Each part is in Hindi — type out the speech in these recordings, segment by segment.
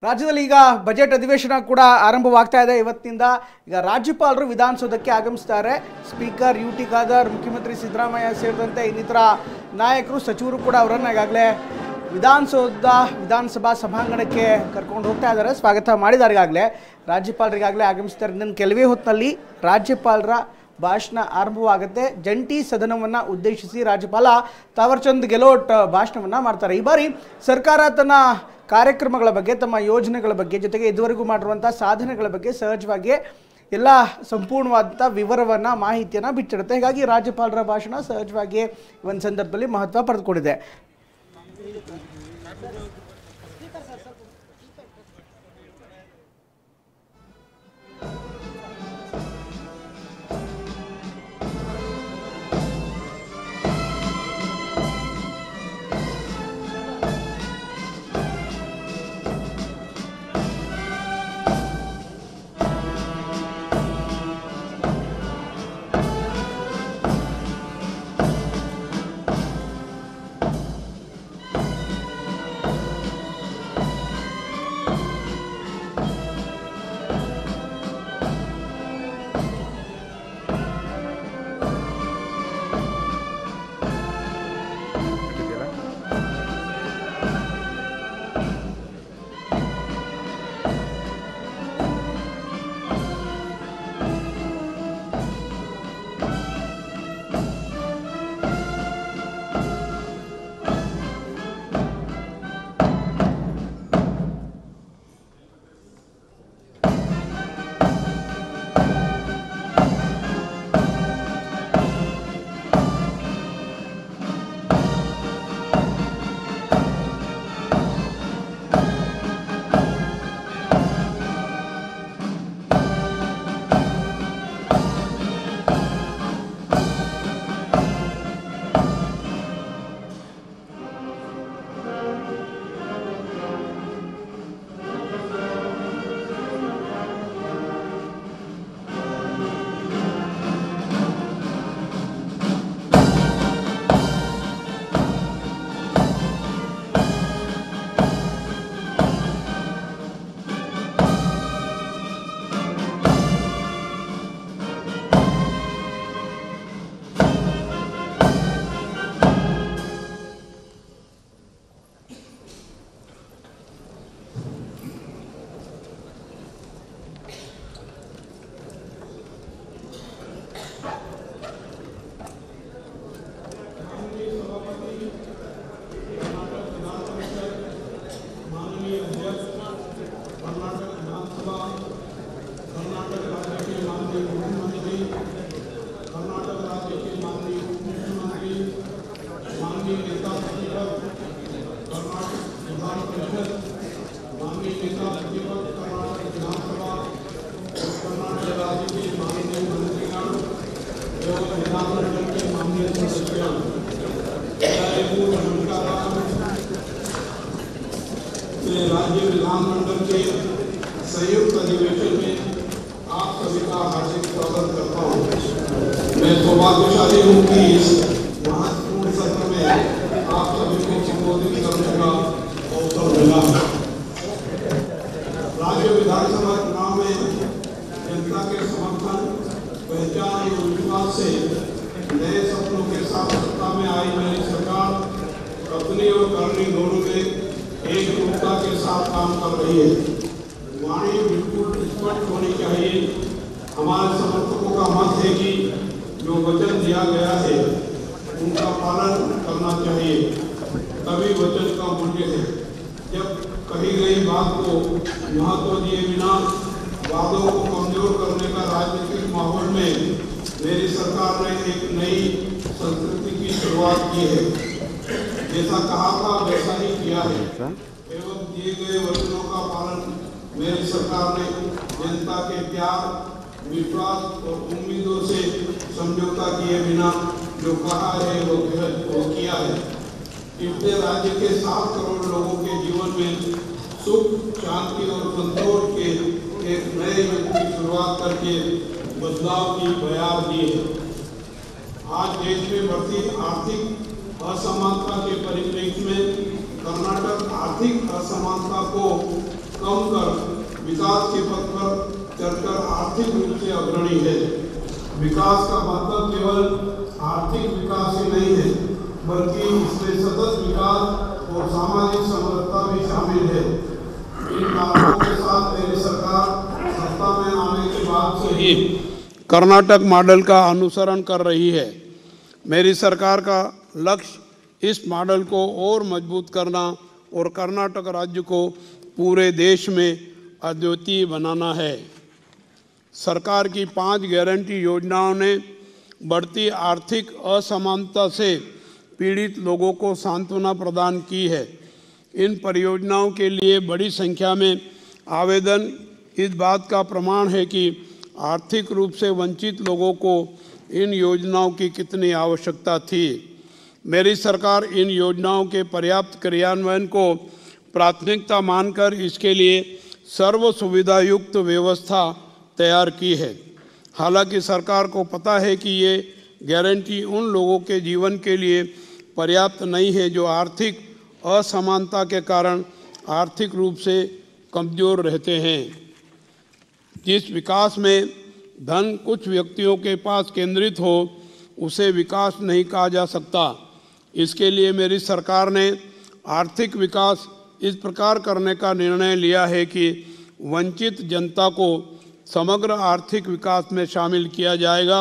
ರಾಜ್ಯದಲ್ಲಿ ಈಗ ಬಜೆಟ್ ಅಧಿವೇಶನ ಕೂಡ ಆರಂಭವಾಗ್ತಾ ಇದೆ ಇವತ್ತಿನಿಂದ ಈಗ ರಾಜ್ಯಪಾಲರು ವಿಧಾನಸೌಧಕ್ಕೆ ಆಗಮಿಸುತ್ತಾರೆ ಸ್ಪೀಕರ್ ಯುಟಿ ಖಾದರ್ ಮುಖ್ಯಮಂತ್ರಿ ಸಿದ್ದರಾಮಯ್ಯ ಸೇರಿದಂತೆ ಇನ್ನಿತರ ನಾಯಕರು ಸಚಿವರು ಕೂಡ ಅವರನ್ನು ಈಗಾಗಲೇ ವಿಧಾನಸಭಾ ಸಭಾಂಗಣಕ್ಕೆ ಕರ್ಕೊಂಡು ಹೋಗ್ತಾ ಇದ್ದಾರೆ ಸ್ವಾಗತ ಮಾಡಿದ್ದಾರೆ ಈಗಾಗಲೇ ರಾಜ್ಯಪಾಲರು ಈಗಾಗಲೇ ಆಗಮಿಸುತ್ತಾರೆ ಇನ್ನೊಂದು ಕೆಲವೇ ಹೊತ್ತಿನಲ್ಲಿ ರಾಜ್ಯಪಾಲರ ಭಾಷಣ ಆರಂಭವಾಗುತ್ತೆ ಜಂಟಿ ಸದನವನ್ನು ಉದ್ದೇಶಿಸಿ ರಾಜ್ಯಪಾಲ ತಾವರ್ಚಂದ್ ಗೆಹ್ಲೋಟ್ ಭಾಷಣವನ್ನು ಮಾಡ್ತಾರೆ ಈ ಬಾರಿ ಸರ್ಕಾರ ತನ್ನ ಕಾರ್ಯಕ್ರಮಗಳ ಬಗ್ಗೆ ತಮ್ಮ ಯೋಜನೆಗಳ ಬಗ್ಗೆ ಜೊತೆಗೆ ಇದುವರೆಗೂ ಮಾಡಿರುವಂಥ ಸಾಧನೆಗಳ ಬಗ್ಗೆ ಸಹಜವಾಗಿ ಎಲ್ಲ ಸಂಪೂರ್ಣವಾದಂಥ ವಿವರವನ್ನು ಮಾಹಿತಿಯನ್ನು ಬಿಚ್ಚಿಡುತ್ತೆ ಹೀಗಾಗಿ ರಾಜ್ಯಪಾಲರ ಭಾಷಣ ಸಹಜವಾಗಿ ಒಂದು ಸಂದರ್ಭದಲ್ಲಿ ಮಹತ್ವ ಪಡೆದುಕೊಂಡಿದೆ राज्य विधानमंडल के संयुक्त अधिवेशन में आप सभी का हार्दिक स्वागत करता हूँ। मैं सौभाग्यशाली हूँ कि इस महत्वपूर्ण सत्र में आप सभी को संबोधित करने का अवसर मिला है। राज्य विधानसभा चुनाव में जनता के समर्थन पहचान और विश्वास से नए सपनों के साथ सत्ता में आई मेरी सरकार कथनी और करनी दोनों में एक रूपता के साथ काम कर रही है। वाणी बिल्कुल स्पष्ट होनी चाहिए। हमारे समर्थकों का मत है कि जो वचन दिया गया है उनका पालन करना चाहिए, तभी वचन का मूल्य है। जब कही गई बात को महत्व दिए बिना वादों को कमजोर करने का राजनीतिक माहौल में मेरी सरकार ने एक नई संस्कृति की शुरुआत की है। जैसा कहा था वैसा ही किया है। एवं दिए गए वचनों का पालन मेरी सरकार ने जनता के प्यार विश्वास और उम्मीदों से समझौता किए बिना जो कहा है वो किया है। इसने राज्य के 7 करोड़ लोगों के जीवन में सुख शांति और संतोष के एक नए युग की शुरुआत करके बदलाव की बयान दी है। आज देश में बढ़ती आर्थिक असमानता के परिप्रेक्ष्य में कर्नाटक आर्थिक असमानता को कम कर विकास के पथ पर चलकर आर्थिक रूप से अग्रणी है। विकास का मतलब केवल आर्थिक विकास ही नहीं है, बल्कि इसमें सतत विकास और सामाजिक समरसता भी शामिल है। इन कारणों के साथ मेरी सरकार सत्ता में आने के बाद से ही कर्नाटक मॉडल का अनुसरण कर रही है। मेरी सरकार का लक्ष्य इस मॉडल को और मजबूत करना और कर्नाटक राज्य को पूरे देश में अद्वितीय बनाना है। सरकार की 5 गारंटी योजनाओं ने बढ़ती आर्थिक असमानता से पीड़ित लोगों को सांत्वना प्रदान की है। इन परियोजनाओं के लिए बड़ी संख्या में आवेदन इस बात का प्रमाण है कि आर्थिक रूप से वंचित लोगों को इन योजनाओं की कितनी आवश्यकता थी। मेरी सरकार इन योजनाओं के पर्याप्त क्रियान्वयन को प्राथमिकता मानकर इसके लिए सर्व सुविधा युक्त व्यवस्था तैयार की है। हालांकि सरकार को पता है कि ये गारंटी उन लोगों के जीवन के लिए पर्याप्त नहीं है जो आर्थिक असमानता के कारण आर्थिक रूप से कमज़ोर रहते हैं। जिस विकास में धन कुछ व्यक्तियों के पास केंद्रित हो उसे विकास नहीं कहा जा सकता। इसके लिए मेरी सरकार ने आर्थिक विकास इस प्रकार करने का निर्णय लिया है कि वंचित जनता को समग्र आर्थिक विकास में शामिल किया जाएगा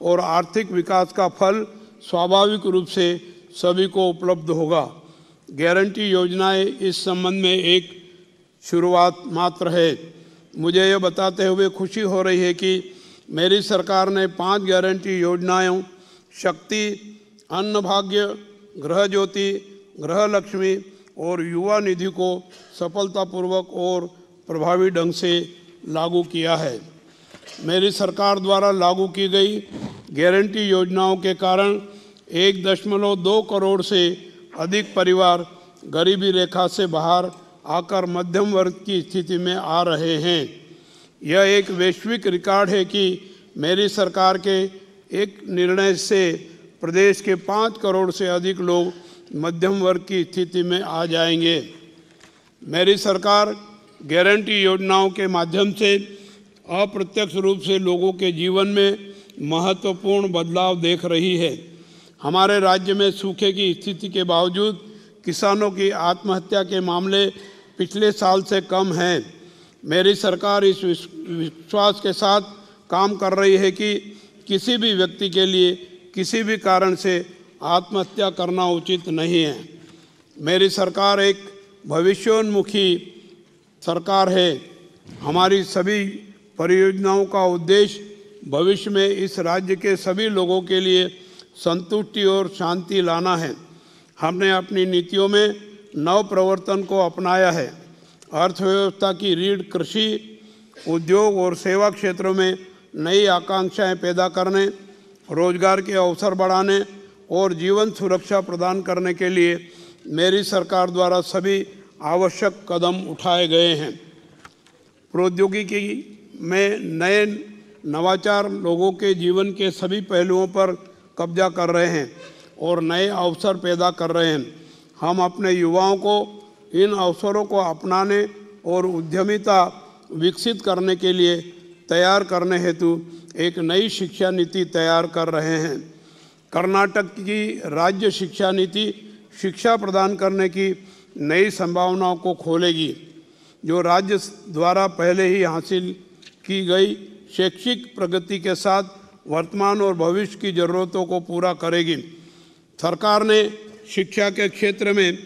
और आर्थिक विकास का फल स्वाभाविक रूप से सभी को उपलब्ध होगा। गारंटी योजनाएं इस संबंध में एक शुरुआत मात्र है। मुझे यह बताते हुए खुशी हो रही है कि मेरी सरकार ने 5 गारंटी योजनाओं शक्ति, अन्न भाग्य, गृह ज्योति, गृह लक्ष्मी और युवा निधि को सफलतापूर्वक और प्रभावी ढंग से लागू किया है। मेरी सरकार द्वारा लागू की गई गारंटी योजनाओं के कारण 1.2 करोड़ से अधिक परिवार गरीबी रेखा से बाहर आकर मध्यम वर्ग की स्थिति में आ रहे हैं। यह एक वैश्विक रिकॉर्ड है कि मेरी सरकार के एक निर्णय से प्रदेश के 5 करोड़ से अधिक लोग मध्यम वर्ग की स्थिति में आ जाएंगे। मेरी सरकार गारंटी योजनाओं के माध्यम से अप्रत्यक्ष रूप से लोगों के जीवन में महत्वपूर्ण बदलाव देख रही है। हमारे राज्य में सूखे की स्थिति के बावजूद किसानों की आत्महत्या के मामले पिछले साल से कम हैं। मेरी सरकार इस विश्वास के साथ काम कर रही है कि किसी भी व्यक्ति के लिए किसी भी कारण से आत्महत्या करना उचित नहीं है। मेरी सरकार एक भविष्योन्मुखी सरकार है। हमारी सभी परियोजनाओं का उद्देश्य भविष्य में इस राज्य के सभी लोगों के लिए संतुष्टि और शांति लाना है। हमने अपनी नीतियों में नव प्रवर्तन को अपनाया है। अर्थव्यवस्था की रीढ़ कृषि, उद्योग और सेवा क्षेत्रों में नई आकांक्षाएं पैदा करने, रोजगार के अवसर बढ़ाने और जीवन सुरक्षा प्रदान करने के लिए मेरी सरकार द्वारा सभी आवश्यक कदम उठाए गए हैं। प्रौद्योगिकी में नए नवाचार लोगों के जीवन के सभी पहलुओं पर कब्जा कर रहे हैं और नए अवसर पैदा कर रहे हैं। हम अपने युवाओं को इन अवसरों को अपनाने और उद्यमिता विकसित करने के लिए तैयार करने हेतु एक नई शिक्षा नीति तैयार कर रहे हैं। कर्नाटक की राज्य शिक्षा नीति शिक्षा प्रदान करने की नई संभावनाओं को खोलेगी, जो राज्य द्वारा पहले ही हासिल की गई शैक्षिक प्रगति के साथ वर्तमान और भविष्य की ज़रूरतों को पूरा करेगी। सरकार ने शिक्षा के क्षेत्र में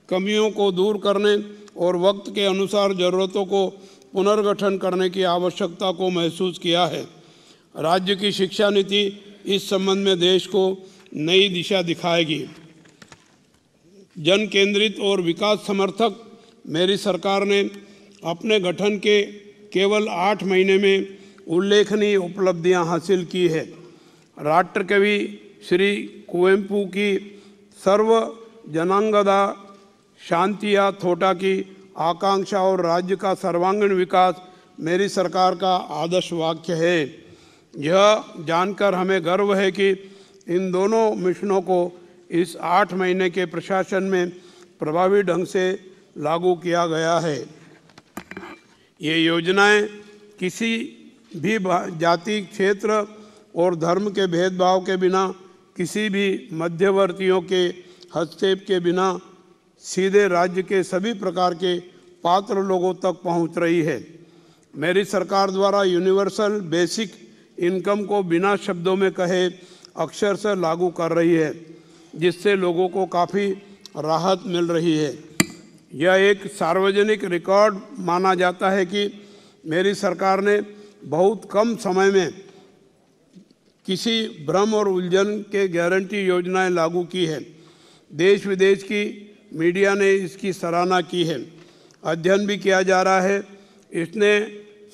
कमियों को दूर करने और वक्त के अनुसार ज़रूरतों को पुनर्गठन करने की आवश्यकता को महसूस किया है। राज्य की शिक्षा नीति इस संबंध में देश को नई दिशा दिखाएगी। जन केंद्रित और विकास समर्थक मेरी सरकार ने अपने गठन के केवल 8 महीने में उल्लेखनीय उपलब्धियां हासिल की है। राष्ट्रकवि श्री कुवेंपु की सर्व जनांगदा शांतिया थोटा की आकांक्षा और राज्य का सर्वांगीण विकास मेरी सरकार का आदर्श वाक्य है। यह जानकर हमें गर्व है कि इन दोनों मिशनों को इस 8 महीने के प्रशासन में प्रभावी ढंग से लागू किया गया है। ये योजनाएं किसी भी जाति, क्षेत्र और धर्म के भेदभाव के बिना, किसी भी मध्यवर्तियों के हस्तक्षेप के बिना सीधे राज्य के सभी प्रकार के पात्र लोगों तक पहुंच रही है। मेरी सरकार द्वारा यूनिवर्सल बेसिक इनकम को बिना शब्दों में कहे अक्षरशः लागू कर रही है, जिससे लोगों को काफ़ी राहत मिल रही है। यह एक सार्वजनिक रिकॉर्ड माना जाता है कि मेरी सरकार ने बहुत कम समय में किसी भ्रम और उलझन के गारंटी योजनाएं लागू की है। देश विदेश की मीडिया ने इसकी सराहना की है। अध्ययन भी किया जा रहा है। इसने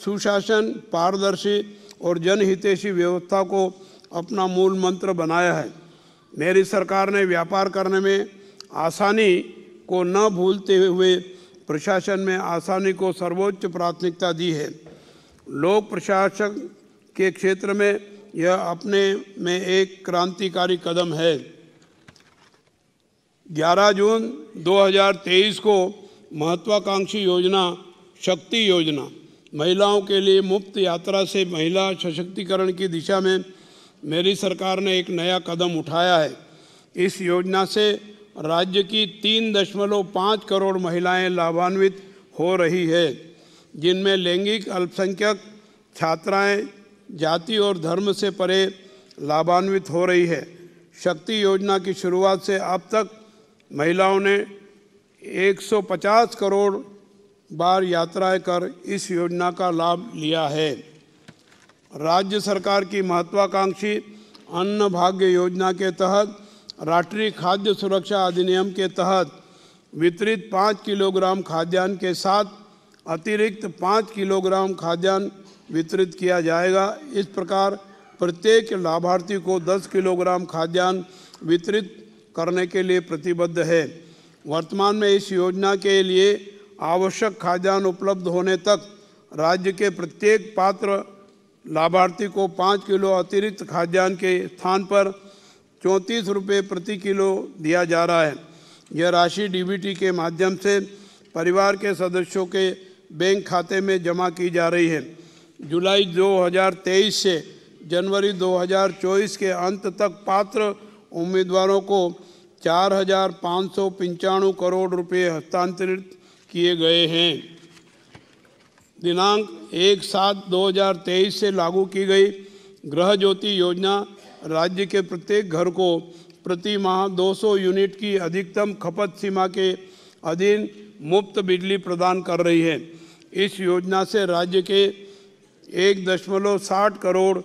सुशासन, पारदर्शी और जनहितैषी व्यवस्था को अपना मूल मंत्र बनाया है। मेरी सरकार ने व्यापार करने में आसानी को न भूलते हुए प्रशासन में आसानी को सर्वोच्च प्राथमिकता दी है। लोक प्रशासन के क्षेत्र में यह अपने में एक क्रांतिकारी कदम है। 11 जून 2023 को महत्वाकांक्षी योजना शक्ति योजना महिलाओं के लिए मुफ्त यात्रा से महिला सशक्तिकरण की दिशा में मेरी सरकार ने एक नया कदम उठाया है। इस योजना से राज्य की 3.5 करोड़ महिलाएं लाभान्वित हो रही है, जिनमें लैंगिक अल्पसंख्यक छात्राएं जाति और धर्म से परे लाभान्वित हो रही है। शक्ति योजना की शुरुआत से अब तक महिलाओं ने 150 करोड़ बार यात्राएं कर इस योजना का लाभ लिया है। राज्य सरकार की महत्वाकांक्षी अन्न भाग्य योजना के तहत राष्ट्रीय खाद्य सुरक्षा अधिनियम के तहत वितरित 5 किलोग्राम खाद्यान्न के साथ अतिरिक्त 5 किलोग्राम खाद्यान्न वितरित किया जाएगा। इस प्रकार प्रत्येक लाभार्थी को 10 किलोग्राम खाद्यान्न वितरित करने के लिए प्रतिबद्ध है। वर्तमान में इस योजना के लिए आवश्यक खाद्यान्न उपलब्ध होने तक राज्य के प्रत्येक पात्र लाभार्थी को 5 किलो अतिरिक्त खाद्यान्न के स्थान पर 34 रुपये प्रति किलो दिया जा रहा है। यह राशि डीबीटी के माध्यम से परिवार के सदस्यों के बैंक खाते में जमा की जा रही है। जुलाई 2023 से जनवरी 2024 के अंत तक पात्र उम्मीदवारों को 4,595 करोड़ रुपये हस्तांतरित किए गए हैं। दिनांक 1/7/2023 से लागू की गई गृह ज्योति योजना राज्य के प्रत्येक घर को प्रति माह 200 यूनिट की अधिकतम खपत सीमा के अधीन मुफ्त बिजली प्रदान कर रही है। इस योजना से राज्य के 1.60 करोड़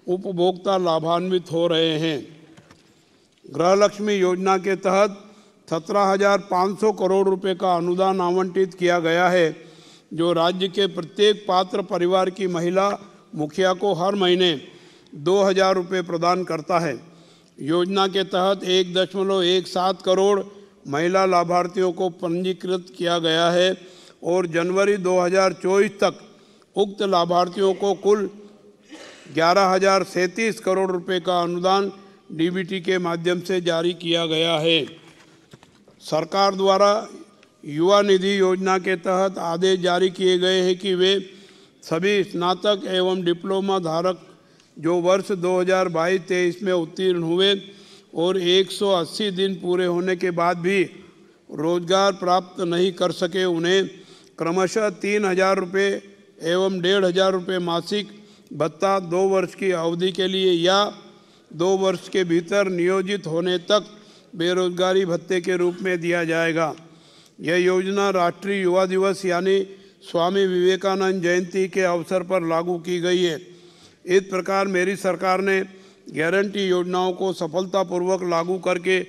उपभोक्ता लाभान्वित हो रहे हैं। गृहलक्ष्मी योजना के तहत 17,500 करोड़ रुपए का अनुदान आवंटित किया गया है, जो राज्य के प्रत्येक पात्र परिवार की महिला मुखिया को हर महीने 2,000 रुपये प्रदान करता है। योजना के तहत 1.17 करोड़ महिला लाभार्थियों को पंजीकृत किया गया है और जनवरी 2024 तक उक्त लाभार्थियों को कुल 11,037 करोड़ रुपए का अनुदान डीबीटी के माध्यम से जारी किया गया है। सरकार द्वारा युवा निधि योजना के तहत आदेश जारी किए गए हैं कि वे सभी स्नातक एवं डिप्लोमा धारक जो वर्ष 2022-23 में उत्तीर्ण हुए और 180 दिन पूरे होने के बाद भी रोजगार प्राप्त नहीं कर सके, उन्हें क्रमशः 3,000 रुपये एवं 1,500 रुपये मासिक भत्ता 2 वर्ष की अवधि के लिए या 2 वर्ष के भीतर नियोजित होने तक बेरोजगारी भत्ते के रूप में दिया जाएगा। यह योजना राष्ट्रीय युवा दिवस यानी स्वामी विवेकानंद जयंती के अवसर पर लागू की गई है। इस प्रकार मेरी सरकार ने गारंटी योजनाओं को सफलतापूर्वक लागू करके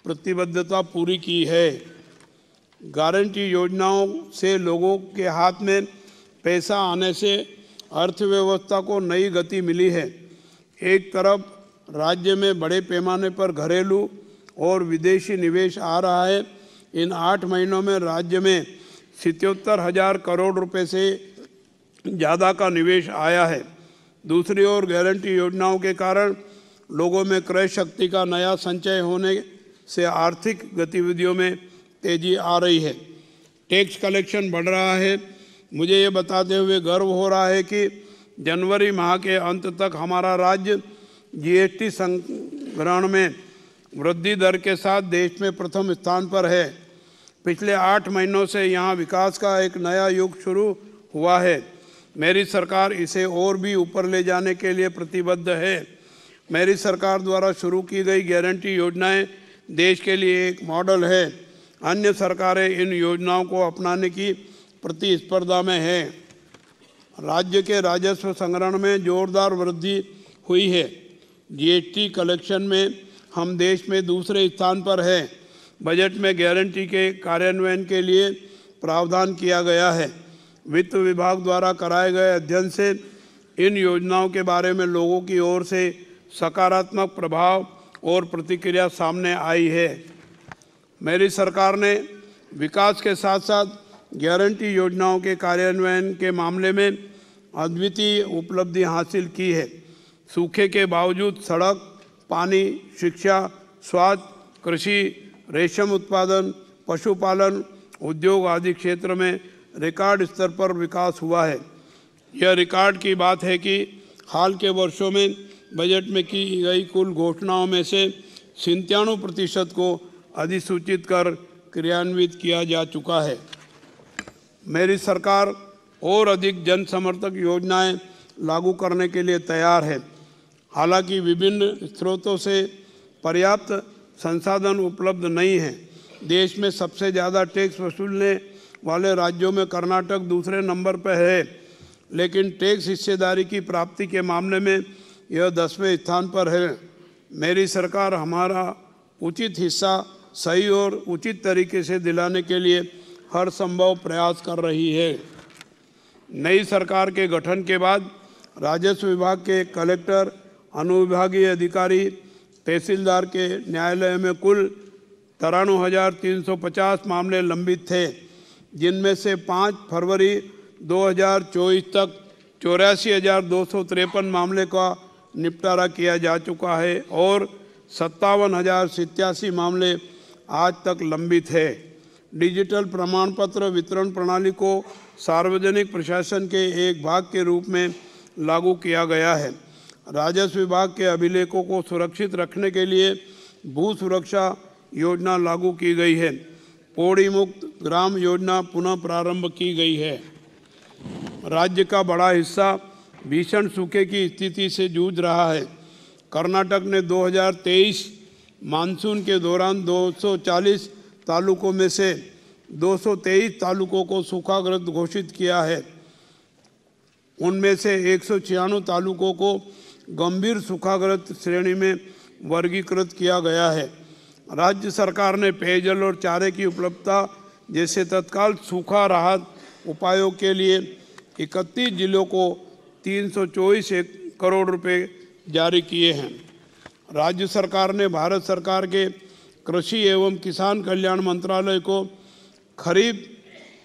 प्रतिबद्धता पूरी की है। गारंटी योजनाओं से लोगों के हाथ में पैसा आने से अर्थव्यवस्था को नई गति मिली है। एक तरफ राज्य में बड़े पैमाने पर घरेलू और विदेशी निवेश आ रहा है। इन 8 महीनों में राज्य में 77,000 करोड़ रुपए से ज़्यादा का निवेश आया है। दूसरी ओर गारंटी योजनाओं के कारण लोगों में क्रय शक्ति का नया संचय होने से आर्थिक गतिविधियों में तेजी आ रही है। टैक्स कलेक्शन बढ़ रहा है। मुझे ये बताते हुए गर्व हो रहा है कि जनवरी माह के अंत तक हमारा राज्य जीएसटी संग्रहण में वृद्धि दर के साथ देश में प्रथम स्थान पर है। पिछले 8 महीनों से यहाँ विकास का एक नया युग शुरू हुआ है। मेरी सरकार इसे और भी ऊपर ले जाने के लिए प्रतिबद्ध है। मेरी सरकार द्वारा शुरू की गई गारंटी योजनाएं देश के लिए एक मॉडल है। अन्य सरकारें इन योजनाओं को अपनाने की प्रतिस्पर्धा में हैं। राज्य के राजस्व संग्रहण में जोरदार वृद्धि हुई है। जीएसटी कलेक्शन में हम देश में दूसरे स्थान पर हैं। बजट में गारंटी के कार्यान्वयन के लिए प्रावधान किया गया है। वित्त विभाग द्वारा कराए गए अध्ययन से इन योजनाओं के बारे में लोगों की ओर से सकारात्मक प्रभाव और प्रतिक्रिया सामने आई है। मेरी सरकार ने विकास के साथ साथ गारंटी योजनाओं के कार्यान्वयन के मामले में अद्वितीय उपलब्धि हासिल की है। सूखे के बावजूद सड़क, पानी, शिक्षा, स्वास्थ्य, कृषि, रेशम उत्पादन, पशुपालन, उद्योग आदि क्षेत्र में रिकॉर्ड स्तर पर विकास हुआ है। यह रिकॉर्ड की बात है कि हाल के वर्षों में बजट में की गई कुल घोषणाओं में से 97% को अधिसूचित कर क्रियान्वित किया जा चुका है। मेरी सरकार और अधिक जन समर्थक योजनाएं लागू करने के लिए तैयार है। हालांकि विभिन्न स्रोतों से पर्याप्त संसाधन उपलब्ध नहीं हैं। देश में सबसे ज़्यादा टैक्स वसूलने वाले राज्यों में कर्नाटक दूसरे नंबर पर है, लेकिन टैक्स हिस्सेदारी की प्राप्ति के मामले में यह 10वें स्थान पर है। मेरी सरकार हमारा उचित हिस्सा सही और उचित तरीके से दिलाने के लिए हर संभव प्रयास कर रही है। नई सरकार के गठन के बाद राजस्व विभाग के कलेक्टर, अनुविभागीय अधिकारी, तहसीलदार के न्यायालय में कुल 93,350 मामले लंबित थे, जिनमें से 5 फरवरी 2024 तक 84,253 मामले का निपटारा किया जा चुका है और 57,087 मामले आज तक लंबित है। डिजिटल प्रमाण पत्र वितरण प्रणाली को सार्वजनिक प्रशासन के एक भाग के रूप में लागू किया गया है। राजस्व विभाग के अभिलेखों को सुरक्षित रखने के लिए भू सुरक्षा योजना लागू की गई है। पौड़ी मुक्त ग्राम योजना पुनः प्रारंभ की गई है। राज्य का बड़ा हिस्सा भीषण सूखे की स्थिति से जूझ रहा है। कर्नाटक ने 2023 मानसून के दौरान 240 तालुकों में से 223 तालुकों को सूखाग्रस्त घोषित किया है। उनमें से 196 तालुकों को गंभीर सूखाग्रस्त श्रेणी में वर्गीकृत किया गया है। राज्य सरकार ने पेयजल और चारे की उपलब्धता जैसे तत्काल सूखा राहत उपायों के लिए 31 जिलों को 324 करोड़ रुपए जारी किए हैं। राज्य सरकार ने भारत सरकार के कृषि एवं किसान कल्याण मंत्रालय को खरीफ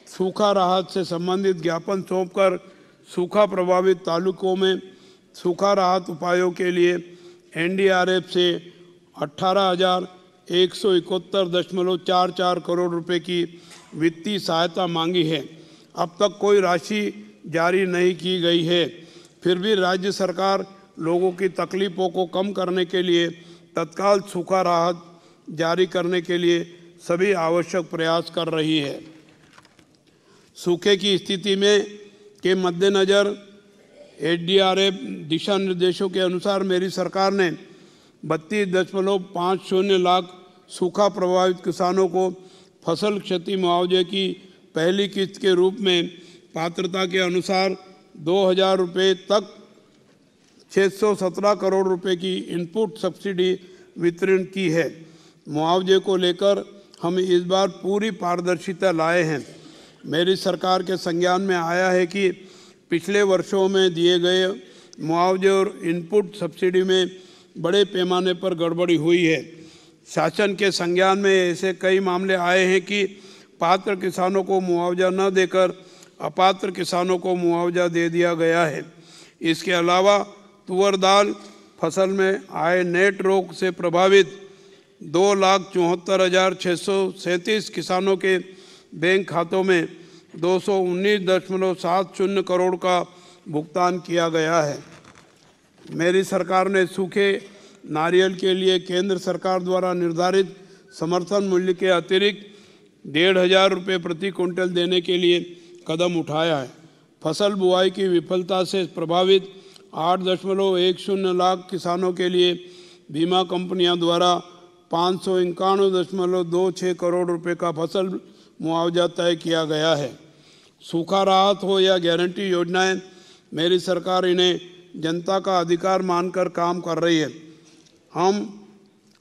सूखा राहत से संबंधित ज्ञापन सौंपकर सूखा प्रभावित तालुकों में सूखा राहत उपायों के लिए एनडीआरएफ से 18,171.44 करोड़ रुपए की वित्तीय सहायता मांगी है। अब तक कोई राशि जारी नहीं की गई है, फिर भी राज्य सरकार लोगों की तकलीफों को कम करने के लिए तत्काल सूखा राहत जारी करने के लिए सभी आवश्यक प्रयास कर रही है। सूखे की स्थिति में के मद्देनज़र एनडीआरएफ दिशा निर्देशों के अनुसार मेरी सरकार ने 32.50 लाख सूखा प्रभावित किसानों को फसल क्षति मुआवजे की पहली किस्त के रूप में पात्रता के अनुसार 2,000 रुपये तक 617 करोड़ रुपए की इनपुट सब्सिडी वितरण की है। मुआवजे को लेकर हम इस बार पूरी पारदर्शिता लाए हैं। मेरी सरकार के संज्ञान में आया है कि पिछले वर्षों में दिए गए मुआवजे और इनपुट सब्सिडी में बड़े पैमाने पर गड़बड़ी हुई है। शासन के संज्ञान में ऐसे कई मामले आए हैं कि पात्र किसानों को मुआवजा न देकर अपात्र किसानों को मुआवजा दे दिया गया है। इसके अलावा तुअर दाल फसल में आए नेट रोग से प्रभावित 2,74,637 किसानों के बैंक खातों में 219.70 करोड़ का भुगतान किया गया है। मेरी सरकार ने सूखे नारियल के लिए केंद्र सरकार द्वारा निर्धारित समर्थन मूल्य के अतिरिक्त 1,500 रुपये प्रति क्विंटल देने के लिए कदम उठाया है। फसल बुआई की विफलता से प्रभावित 8.10 लाख किसानों के लिए बीमा कंपनियों द्वारा 591.26 करोड़ रुपए का फसल मुआवजा तय किया गया है। सूखा राहत हो या गारंटी योजनाएं, मेरी सरकार इन्हें जनता का अधिकार मानकर काम कर रही है। हम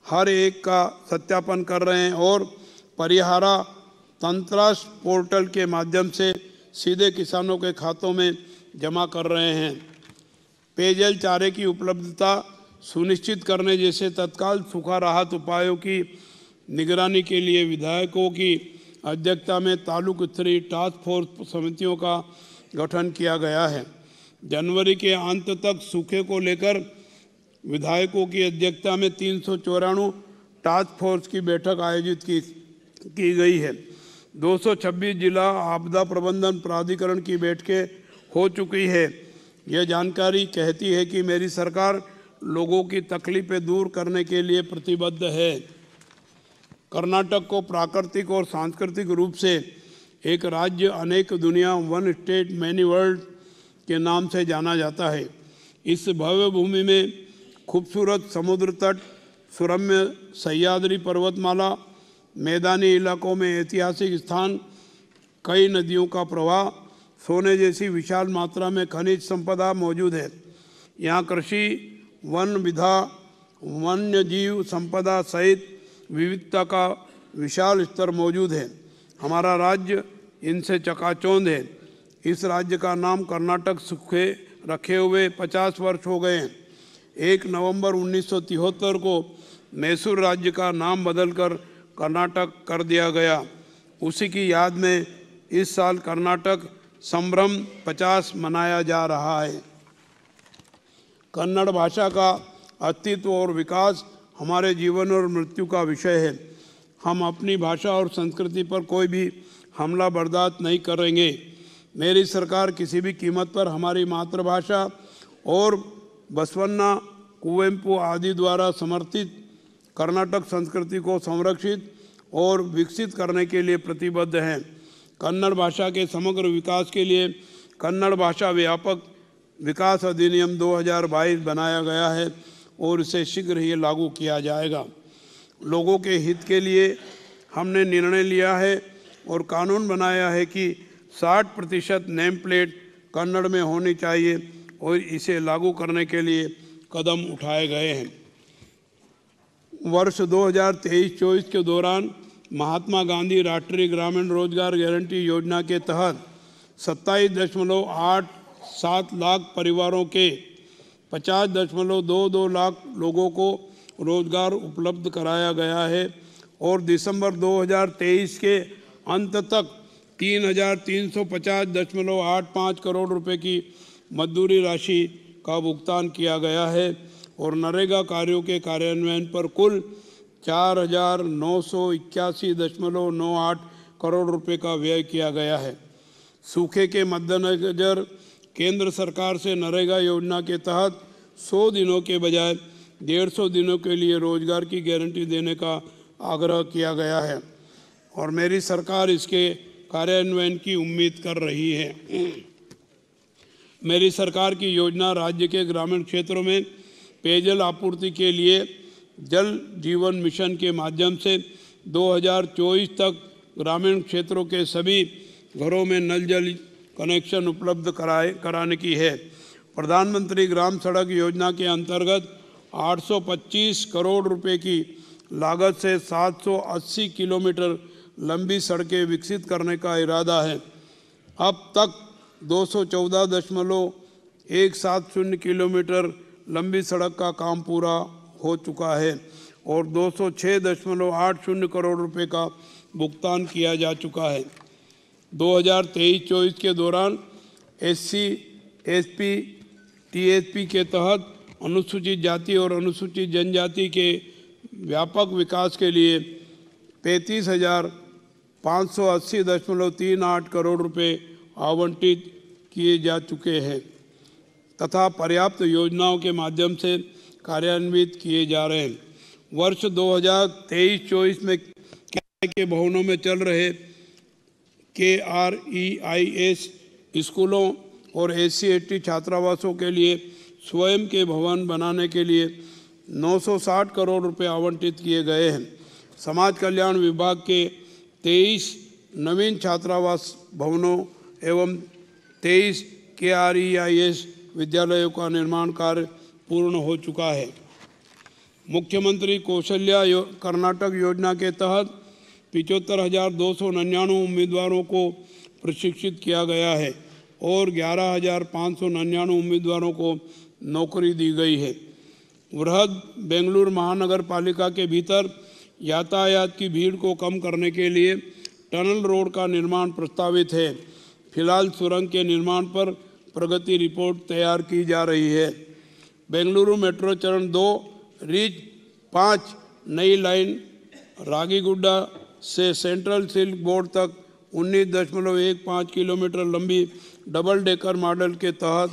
हर एक का सत्यापन कर रहे हैं और परिहारा तंत्रांश पोर्टल के माध्यम से सीधे किसानों के खातों में जमा कर रहे हैं। पेयजल चारे की उपलब्धता सुनिश्चित करने जैसे तत्काल सूखा राहत उपायों की निगरानी के लिए विधायकों की अध्यक्षता में तालुक स्तरीय टास्क फोर्स समितियों का गठन किया गया है। जनवरी के अंत तक सूखे को लेकर विधायकों की अध्यक्षता में 394 टास्क फोर्स की बैठक आयोजित की गई है। 226 जिला आपदा प्रबंधन प्राधिकरण की बैठकें हो चुकी है। यह जानकारी कहती है कि मेरी सरकार लोगों की तकलीफें दूर करने के लिए प्रतिबद्ध है। कर्नाटक को प्राकृतिक और सांस्कृतिक रूप से एक राज्य अनेक दुनिया, वन स्टेट मैनी वर्ल्ड के नाम से जाना जाता है। इस भव्य भूमि में खूबसूरत समुद्र तट, सुरम्य सह्याद्री पर्वतमाला, मैदानी इलाकों में ऐतिहासिक स्थान, कई नदियों का प्रवाह, सोने जैसी विशाल मात्रा में खनिज संपदा मौजूद है। यहाँ कृषि, वन विधा, वन्य जीव संपदा सहित विविधता का विशाल स्तर मौजूद है। हमारा राज्य इनसे चकाचौंध है। इस राज्य का नाम कर्नाटक सूखे रखे हुए 50 वर्ष हो गए हैं। 1 नवंबर 1973 को मैसूर राज्य का नाम बदलकर कर्नाटक कर दिया गया। उसी की याद में इस साल कर्नाटक संभ्रम 50 मनाया जा रहा है। कन्नड़ भाषा का अस्तित्व और विकास हमारे जीवन और मृत्यु का विषय है। हम अपनी भाषा और संस्कृति पर कोई भी हमला बर्दाश्त नहीं करेंगे। मेरी सरकार किसी भी कीमत पर हमारी मातृभाषा और बसवन्ना, कुवेंपु आदि द्वारा समर्थित कर्नाटक संस्कृति को संरक्षित और विकसित करने के लिए प्रतिबद्ध हैं। कन्नड़ भाषा के समग्र विकास के लिए कन्नड़ भाषा व्यापक विकास अधिनियम 2022 बनाया गया है और इसे शीघ्र ही लागू किया जाएगा। लोगों के हित के लिए हमने निर्णय लिया है और कानून बनाया है कि 60% नेम प्लेट कन्नड़ में होनी चाहिए और इसे लागू करने के लिए कदम उठाए गए हैं। वर्ष 2023-24 के दौरान महात्मा गांधी राष्ट्रीय ग्रामीण रोजगार गारंटी योजना के तहत 27.87 लाख परिवारों के 50.22 लाख लोगों को रोजगार उपलब्ध कराया गया है और दिसंबर 2023 के अंत तक 3,350.85 करोड़ रुपए की मजदूरी राशि का भुगतान किया गया है और नरेगा कार्यों के कार्यान्वयन पर कुल 4,981.98 करोड़ रुपए का व्यय किया गया है। सूखे के मद्देनजर केंद्र सरकार से नरेगा योजना के तहत 100 दिनों के बजाय 150 दिनों के लिए रोजगार की गारंटी देने का आग्रह किया गया है और मेरी सरकार इसके कार्यान्वयन की उम्मीद कर रही है। मेरी सरकार की योजना राज्य के ग्रामीण क्षेत्रों में पेयजल आपूर्ति के लिए जल जीवन मिशन के माध्यम से 2024 तक ग्रामीण क्षेत्रों के सभी घरों में नल जल कनेक्शन उपलब्ध कराने की है। प्रधानमंत्री ग्राम सड़क योजना के अंतर्गत 825 करोड़ रुपए की लागत से 780 किलोमीटर लंबी सड़कें विकसित करने का इरादा है। अब तक 214.170 किलोमीटर लंबी सड़क का काम पूरा हो चुका है और 206.80 करोड़ रुपए का भुगतान किया जा चुका है। 2023-24 के दौरान SC, SP, TSP के तहत अनुसूचित जाति और अनुसूचित जनजाति के व्यापक विकास के लिए 35,000 580.38 करोड़ रुपए आवंटित किए जा चुके हैं तथा पर्याप्त योजनाओं के माध्यम से कार्यान्वित किए जा रहे हैं। वर्ष 2023-24 में किराए के भवनों में चल रहे KREIS स्कूलों और SC/ST छात्रावासों के लिए स्वयं के भवन बनाने के लिए 960 करोड़ रुपए आवंटित किए गए हैं। समाज कल्याण विभाग के 23 नवीन छात्रावास भवनों एवं 23 KREIS विद्यालयों का निर्माण कार्य पूर्ण हो चुका है। मुख्यमंत्री कौशल्या कर्नाटक योजना के तहत 75,299 उम्मीदवारों को प्रशिक्षित किया गया है और 11,599 उम्मीदवारों को नौकरी दी गई है। बृहद बेंगलुरु महानगर पालिका के भीतर यातायात की भीड़ को कम करने के लिए टनल रोड का निर्माण प्रस्तावित है। फिलहाल सुरंग के निर्माण पर प्रगति रिपोर्ट तैयार की जा रही है। बेंगलुरु मेट्रो चरण 2 रीच 5 नई लाइन रागीगुड्डा से सेंट्रल सिल्क बोर्ड तक 19.15 किलोमीटर लंबी डबल डेकर मॉडल के तहत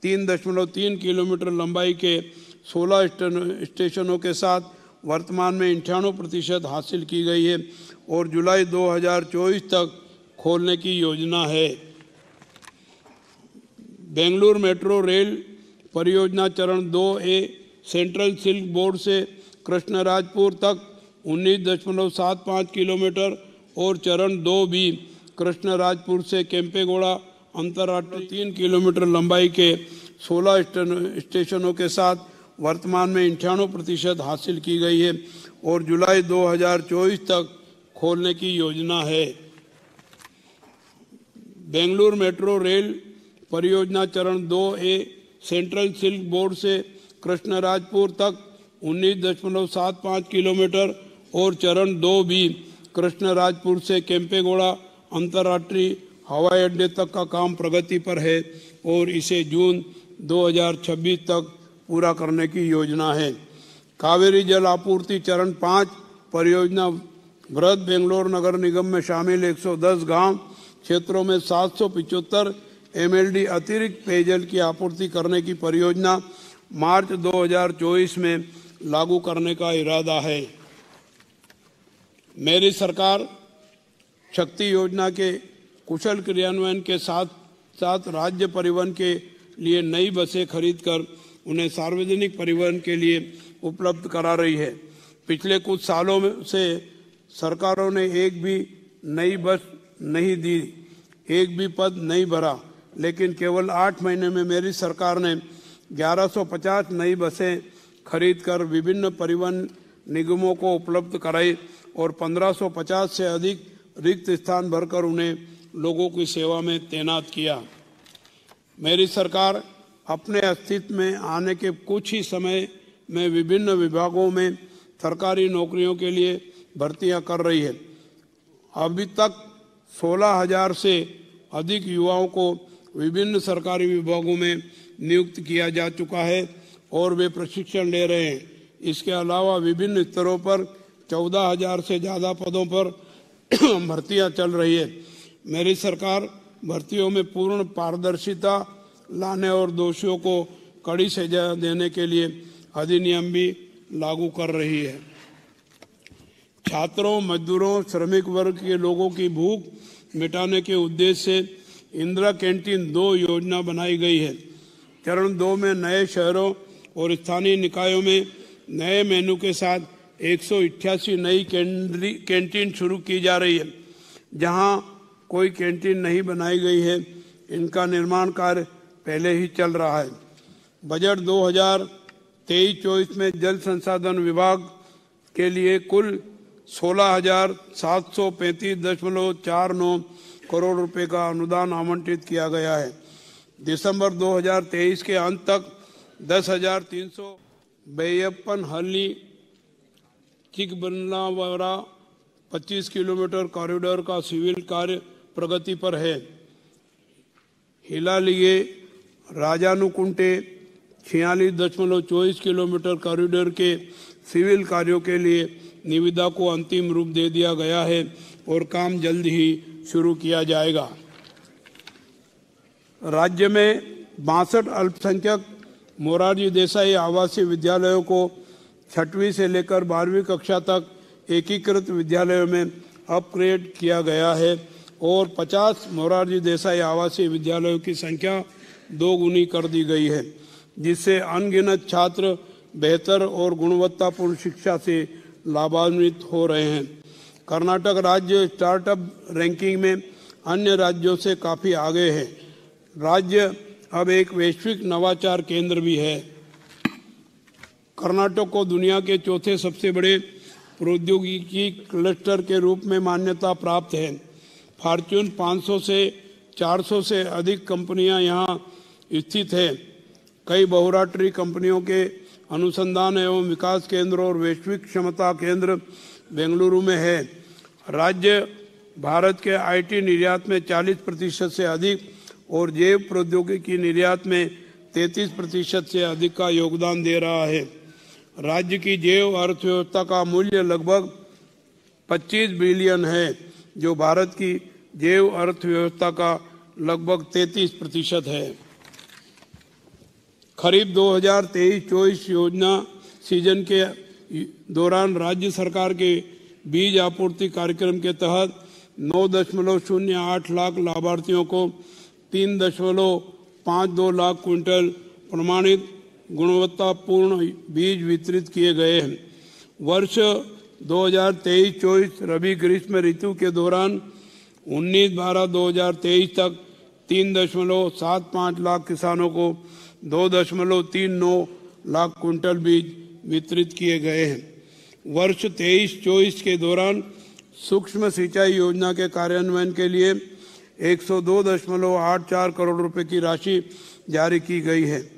3.3 किलोमीटर लंबाई के 16 स्टेशनों के साथ वर्तमान में 98% हासिल की गई है और जुलाई 2024 तक खोलने की योजना है। बेंगलुरु मेट्रो रेल परियोजना चरण 2A सेंट्रल सिल्क बोर्ड से कृष्णराजपुर तक 19.75 किलोमीटर और चरण 2B कृष्णराजपुर से केम्पेगौड़ा अंतर्राष्ट्रीय 3 किलोमीटर लंबाई के 16 स्टेशनों के साथ वर्तमान में 98% हासिल की गई है और जुलाई 2024 तक खोलने की योजना है। बेंगलुरु मेट्रो रेल परियोजना चरण 2A सेंट्रल सिल्क बोर्ड से कृष्णराजपुर तक 19.75 किलोमीटर और चरण 2B कृष्णराजपुर से केम्पेगौड़ा अंतर्राष्ट्रीय हवाई अड्डे तक का काम प्रगति पर है और इसे जून 2026 तक पूरा करने की योजना है। कावेरी जल आपूर्ति चरण 5 परियोजना बृहद बेंगलोर नगर निगम में शामिल 110 गांव क्षेत्रों में 775 MLD अतिरिक्त पेयजल की आपूर्ति करने की परियोजना मार्च 2024 में लागू करने का इरादा है। मेरी सरकार शक्ति योजना के कुशल क्रियान्वयन के साथ साथ राज्य परिवहन के लिए नई बसें खरीदकर उन्हें सार्वजनिक परिवहन के लिए उपलब्ध करा रही है। पिछले कुछ सालों से सरकारों ने एक भी नई बस नहीं दी, एक भी पद नहीं भरा, लेकिन केवल 8 महीने में मेरी सरकार ने 1150 नई बसें खरीदकर विभिन्न परिवहन निगमों को उपलब्ध कराई और 1550 से अधिक रिक्त स्थान भरकर उन्हें लोगों की सेवा में तैनात किया। मेरी सरकार अपने अस्तित्व में आने के कुछ ही समय में विभिन्न विभागों में सरकारी नौकरियों के लिए भर्तियां कर रही है। अभी तक 16,000 से अधिक युवाओं को विभिन्न सरकारी विभागों में नियुक्त किया जा चुका है और वे प्रशिक्षण ले रहे हैं। इसके अलावा विभिन्न स्तरों पर 14,000 से ज़्यादा पदों पर भर्तियां चल रही है। मेरी सरकार भर्तियों में पूर्ण पारदर्शिता लाने और दोषियों को कड़ी सजा देने के लिए अधिनियम भी लागू कर रही है। छात्रों, मजदूरों, श्रमिक वर्ग के लोगों की भूख मिटाने के उद्देश्य से इंदिरा कैंटीन 2 योजना बनाई गई है। चरण 2 में नए शहरों और स्थानीय निकायों में नए मेनू के साथ 188 नई कैंटीन शुरू की जा रही है। जहां कोई कैंटीन नहीं बनाई गई है, इनका निर्माण कार्य पहले ही चल रहा है। बजट 2023-24 में जल संसाधन विभाग के लिए कुल 16,735.49 करोड़ रुपए का अनुदान आवंटित किया गया है। दिसंबर 2023 के अंत तक 10,352 हल्ली चिकबल्लावरा 25 किलोमीटर कॉरिडोर का सिविल कार्य प्रगति पर है। हिलालिये राजानुकुंटे 46.24 किलोमीटर कॉरिडोर के सिविल कार्यों के लिए निविदा को अंतिम रूप दे दिया गया है और काम जल्द ही शुरू किया जाएगा। राज्य में 62 अल्पसंख्यक मोरारजी देसाई आवासीय विद्यालयों को 6वीं से लेकर 12वीं कक्षा तक एकीकृत विद्यालयों में अपग्रेड किया गया है और 50 मोरारजी देसाई आवासीय विद्यालयों की संख्या 2 गुनी कर दी गई है, जिससे अनगिनत छात्र बेहतर और गुणवत्तापूर्ण शिक्षा से लाभान्वित हो रहे हैं। कर्नाटक राज्य स्टार्टअप रैंकिंग में अन्य राज्यों से काफ़ी आगे है। राज्य अब एक वैश्विक नवाचार केंद्र भी है। कर्नाटक को दुनिया के चौथे सबसे बड़े प्रौद्योगिकी क्लस्टर के रूप में मान्यता प्राप्त है। फॉर्च्यून 500 से 400 से अधिक कंपनियां यहां स्थित है। कई बहुराष्ट्रीय कंपनियों के अनुसंधान एवं विकास केंद्र और वैश्विक क्षमता केंद्र बेंगलुरु में है। राज्य भारत के आईटी निर्यात में 40% से अधिक और जैव प्रौद्योगिकी निर्यात में 33% से अधिक का योगदान दे रहा है। राज्य की जैव अर्थव्यवस्था का मूल्य लगभग 25 बिलियन है, जो भारत की जैव अर्थव्यवस्था का लगभग 33% है। खरीफ 2023-24 योजना सीजन के दौरान राज्य सरकार के बीज आपूर्ति कार्यक्रम के तहत 9.08 लाख लाभार्थियों को 3.52 लाख क्विंटल प्रमाणित गुणवत्तापूर्ण बीज वितरित किए गए हैं। वर्ष 2023-24 रबी ग्रीष्म ऋतु के दौरान 19/12/2023 तक 3.75 लाख किसानों को 2.39 लाख क्विंटल बीज वितरित किए गए हैं। वर्ष 23-24 के दौरान सूक्ष्म सिंचाई योजना के कार्यान्वयन के लिए 102.84 करोड़ रुपए की राशि जारी की गई है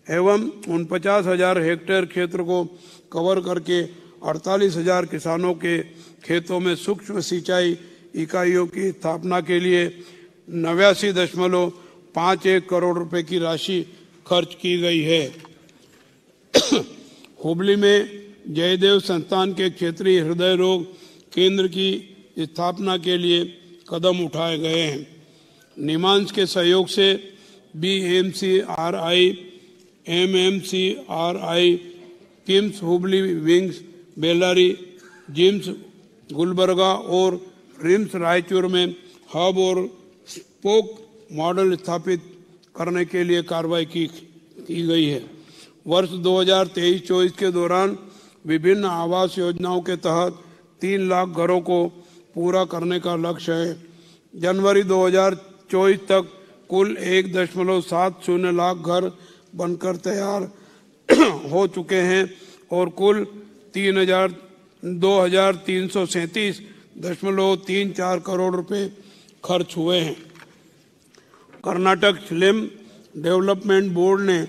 एवं 49,000 हेक्टेयर क्षेत्र को कवर करके 48,000 किसानों के खेतों में सूक्ष्म सिंचाई इकाइयों की स्थापना के लिए 89.51 करोड़ रुपए की राशि खर्च की गई है। हुबली में जयदेव संस्थान के क्षेत्रीय हृदय रोग केंद्र की स्थापना के लिए कदम उठाए गए हैं। निमांस के सहयोग से BMCRI, MMCRI, KIMS Hubli VIMS Bellary, GIMS Gulbarga और रिम्स रायचूर में हब और स्पोक मॉडल स्थापित करने के लिए कार्रवाई की गई है। वर्ष 2023-24 के दौरान विभिन्न आवास योजनाओं के तहत 3 लाख घरों को पूरा करने का लक्ष्य है। जनवरी 2024 तक कुल 1.70 लाख घर बनकर तैयार हो चुके हैं और कुल 2,337.34 करोड़ रुपए खर्च हुए हैं। कर्नाटक स्लम डेवलपमेंट बोर्ड ने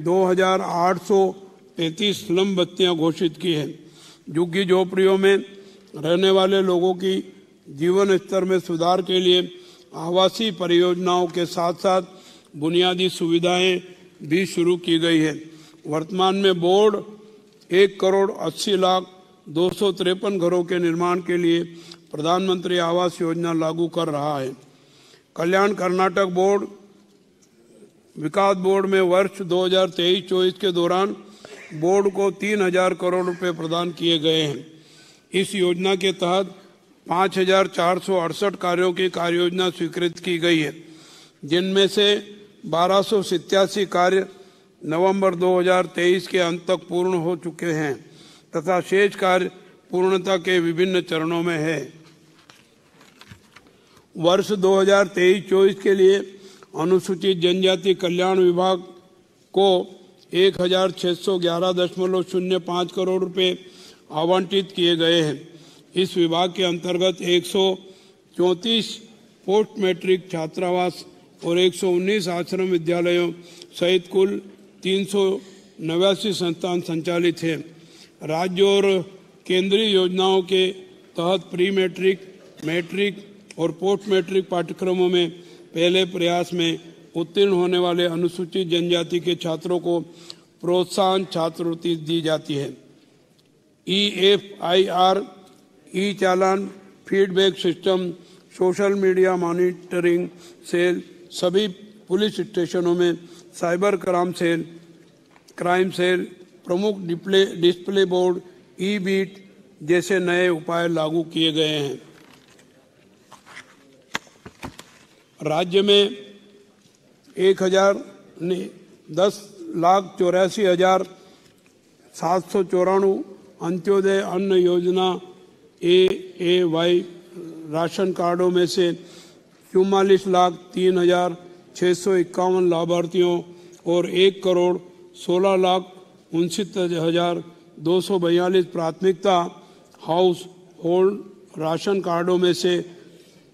2,833 स्लम बस्तियां घोषित की हैं। झुग्गी झोपड़ियों में रहने वाले लोगों की जीवन स्तर में सुधार के लिए आवासीय परियोजनाओं के साथ साथ बुनियादी सुविधाएं भी शुरू की गई है। वर्तमान में बोर्ड 1,80,02,253 घरों के निर्माण के लिए प्रधानमंत्री आवास योजना लागू कर रहा है। कल्याण कर्नाटक बोर्ड विकास बोर्ड में वर्ष 2023-24 के दौरान बोर्ड को 3,000 करोड़ रुपए प्रदान किए गए हैं। इस योजना के तहत 5,468 कार्यों की कार्ययोजना स्वीकृत की गई है, जिनमें से 1,287 कार्य नवंबर 2023 के अंत तक पूर्ण हो चुके हैं तथा शेष कार्य पूर्णता के विभिन्न चरणों में है। वर्ष 2023-24 के लिए अनुसूचित जनजाति कल्याण विभाग को 1,611.05 करोड़ रुपए आवंटित किए गए हैं। इस विभाग के अंतर्गत 134 पोस्ट मैट्रिक छात्रावास और 119 आश्रम विद्यालयों सहित कुल 389 संस्थान संचालित हैं। राज्य और केंद्रीय योजनाओं के तहत प्री मैट्रिक, मैट्रिक और पोस्ट मैट्रिक पाठ्यक्रमों में पहले प्रयास में उत्तीर्ण होने वाले अनुसूचित जनजाति के छात्रों को प्रोत्साहन छात्रवृत्ति दी जाती है। EFIR, e challan, feedback system, social media monitoring cell, सभी पुलिस स्टेशनों में साइबर क्राइम सेल, प्रमुख डिस्प्ले बोर्ड, ई-बीट जैसे नए उपाय लागू किए गए हैं। राज्य में 10,84,794 अंत्योदय अन्न योजना AAY राशन कार्डों में से 44,03,651 लाभार्थियों और 1,16,69,242 प्राथमिकता हाउस होल्ड राशन कार्डों में से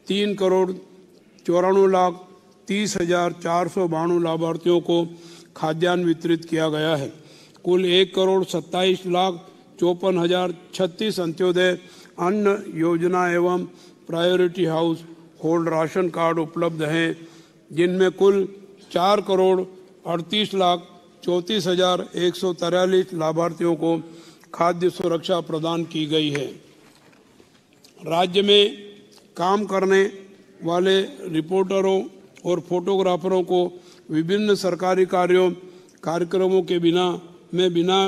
3,94,30,492 लाभार्थियों को खाद्यान्न वितरित किया गया है। कुल 1,27,54,036 अंत्योदय अन्न योजना एवं priority house hold ration card उपलब्ध हैं, जिनमें कुल 4,38,34,143 लाभार्थियों को खाद्य सुरक्षा प्रदान की गई है। राज्य में काम करने वाले रिपोर्टरों और फोटोग्राफरों को विभिन्न सरकारी कार्यक्रमों के बिना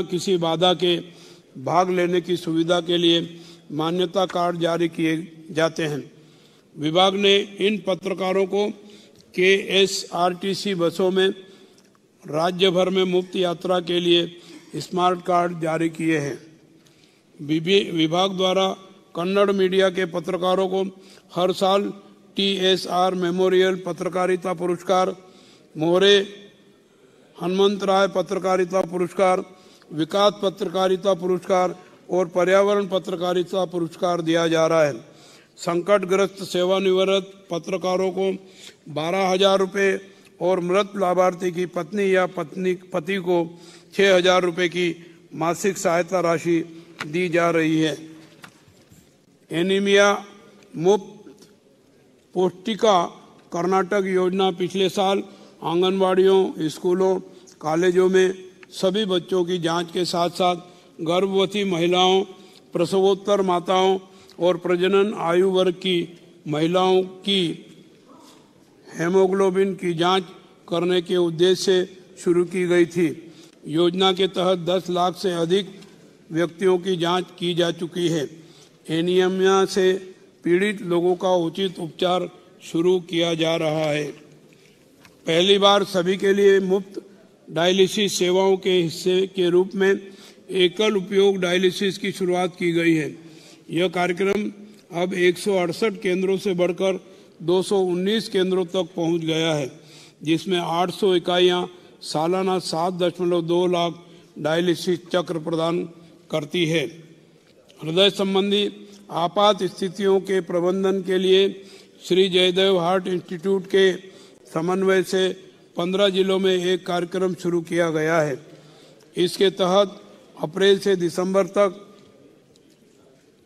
किसी बाधा के भाग लेने की सुविधा के लिए मान्यता कार्ड जारी किए जाते हैं। विभाग ने इन पत्रकारों को KSRTC बसों में राज्य भर में मुफ्त यात्रा के लिए स्मार्ट कार्ड जारी किए हैं। विभाग द्वारा कन्नड़ मीडिया के पत्रकारों को हर साल TSR मेमोरियल पत्रकारिता पुरस्कार, मोहरे हनुमंतराय पत्रकारिता पुरस्कार, विकास पत्रकारिता पुरस्कार और पर्यावरण पत्रकारिता पुरस्कार दिया जा रहा है। संकटग्रस्त सेवानिवृत्त पत्रकारों को 12,000 रुपये और मृत लाभार्थी की पत्नी या पति को 6,000 रुपये की मासिक सहायता राशि दी जा रही है। एनीमिया मुक्त पौष्टिका कर्नाटक योजना पिछले साल आंगनवाड़ियों, स्कूलों, कॉलेजों में सभी बच्चों की जांच के साथ साथ गर्भवती महिलाओं, प्रसवोत्तर माताओं और प्रजनन आयु वर्ग की महिलाओं की हेमोग्लोबिन की जांच करने के उद्देश्य से शुरू की गई थी। योजना के तहत 10 लाख से अधिक व्यक्तियों की जांच की जा चुकी है। एनीमिया से पीड़ित लोगों का उचित उपचार शुरू किया जा रहा है। पहली बार सभी के लिए मुफ्त डायलिसिस सेवाओं के हिस्से के रूप में एकल उपयोग डायलिसिस की शुरुआत की गई है। यह कार्यक्रम अब 168 केंद्रों से बढ़कर 219 केंद्रों तक पहुंच गया है, जिसमें 800 इकाइयां सालाना 7.2 लाख डायलिसिस चक्र प्रदान करती है। हृदय संबंधी आपात स्थितियों के प्रबंधन के लिए श्री जयदेव हार्ट इंस्टीट्यूट के समन्वय से 15 जिलों में एक कार्यक्रम शुरू किया गया है। इसके तहत अप्रैल से दिसंबर तक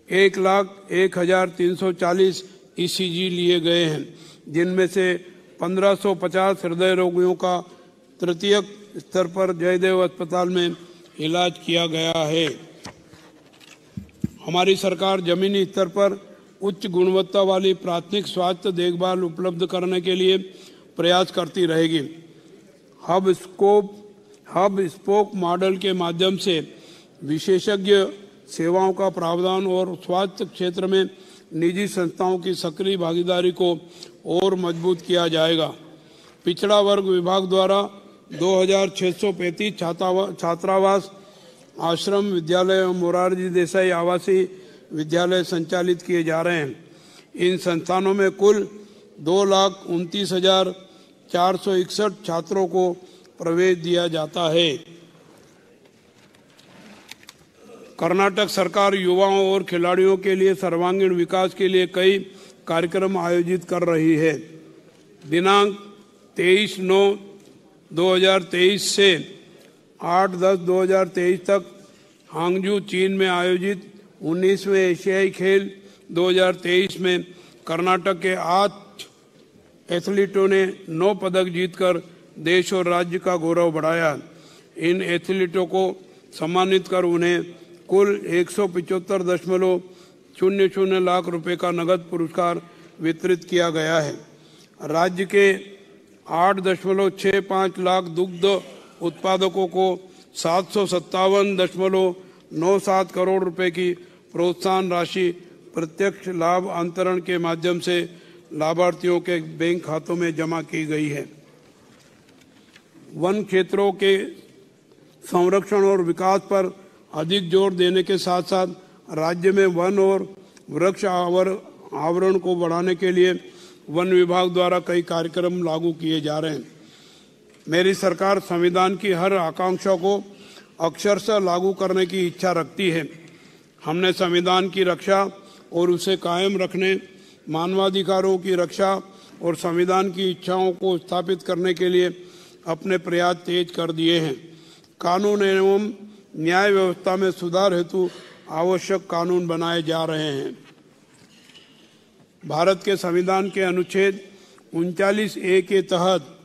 1,01,340 ECG लिए गए हैं, जिनमें से 1,550 हृदय रोगियों का तृतीयक स्तर पर जयदेव अस्पताल में इलाज किया गया है। हमारी सरकार जमीनी स्तर पर उच्च गुणवत्ता वाली प्राथमिक स्वास्थ्य देखभाल उपलब्ध करने के लिए प्रयास करती रहेगी। हब स्पोक मॉडल के माध्यम से विशेषज्ञ सेवाओं का प्रावधान और स्वास्थ्य क्षेत्र में निजी संस्थाओं की सक्रिय भागीदारी को और मजबूत किया जाएगा। पिछड़ा वर्ग विभाग द्वारा 2,635 छात्रावास, आश्रम विद्यालय और मोरारजी देसाई आवासीय विद्यालय संचालित किए जा रहे हैं। इन संस्थानों में कुल 2,29,461 छात्रों को प्रवेश दिया जाता है। कर्नाटक सरकार युवाओं और खिलाड़ियों के लिए सर्वांगीण विकास के लिए कई कार्यक्रम आयोजित कर रही है। दिनांक 23/9/2023 से 8/10/2023 तक हांगजू, चीन में आयोजित 19वें एशियाई खेल 2023 में कर्नाटक के 8 एथलीटों ने 9 पदक जीतकर देश और राज्य का गौरव बढ़ाया। इन एथलीटों को सम्मानित कर उन्हें कुल 175.00 लाख रुपए का नगद पुरस्कार वितरित किया गया है। राज्य के 8.65 लाख दुग्ध उत्पादकों को 757.97 करोड़ रुपए की प्रोत्साहन राशि प्रत्यक्ष लाभ अंतरण के माध्यम से लाभार्थियों के बैंक खातों में जमा की गई है। वन क्षेत्रों के संरक्षण और विकास पर अधिक जोर देने के साथ साथ राज्य में वन और वृक्ष आवरण को बढ़ाने के लिए वन विभाग द्वारा कई कार्यक्रम लागू किए जा रहे हैं। मेरी सरकार संविधान की हर आकांक्षा को अक्षरशः लागू करने की इच्छा रखती है। हमने संविधान की रक्षा और उसे कायम रखने, मानवाधिकारों की रक्षा और संविधान की इच्छाओं को स्थापित करने के लिए अपने प्रयास तेज कर दिए हैं। कानून एवं न्याय व्यवस्था में सुधार हेतु आवश्यक कानून बनाए जा रहे हैं। भारत के संविधान के अनुच्छेद 39A के तहत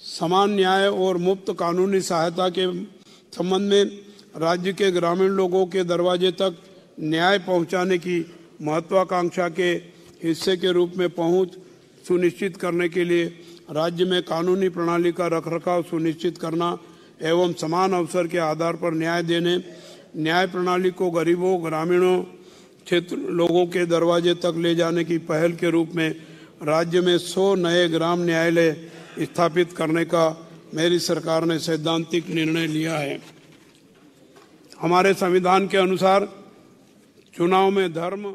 समान न्याय और मुफ्त कानूनी सहायता के संबंध में राज्य के ग्रामीण लोगों के दरवाजे तक न्याय पहुंचाने की महत्वाकांक्षा के हिस्से के रूप में पहुंच सुनिश्चित करने के लिए राज्य में कानूनी प्रणाली का रखरखाव सुनिश्चित करना एवं समान अवसर के आधार पर न्याय देने, न्याय प्रणाली को गरीबों, ग्रामीणों क्षेत्र लोगों के दरवाजे तक ले जाने की पहल के रूप में राज्य में 100 नए ग्राम न्यायालय स्थापित करने का मेरी सरकार ने सैद्धांतिक निर्णय लिया है। हमारे संविधान के अनुसार चुनाव में धर्म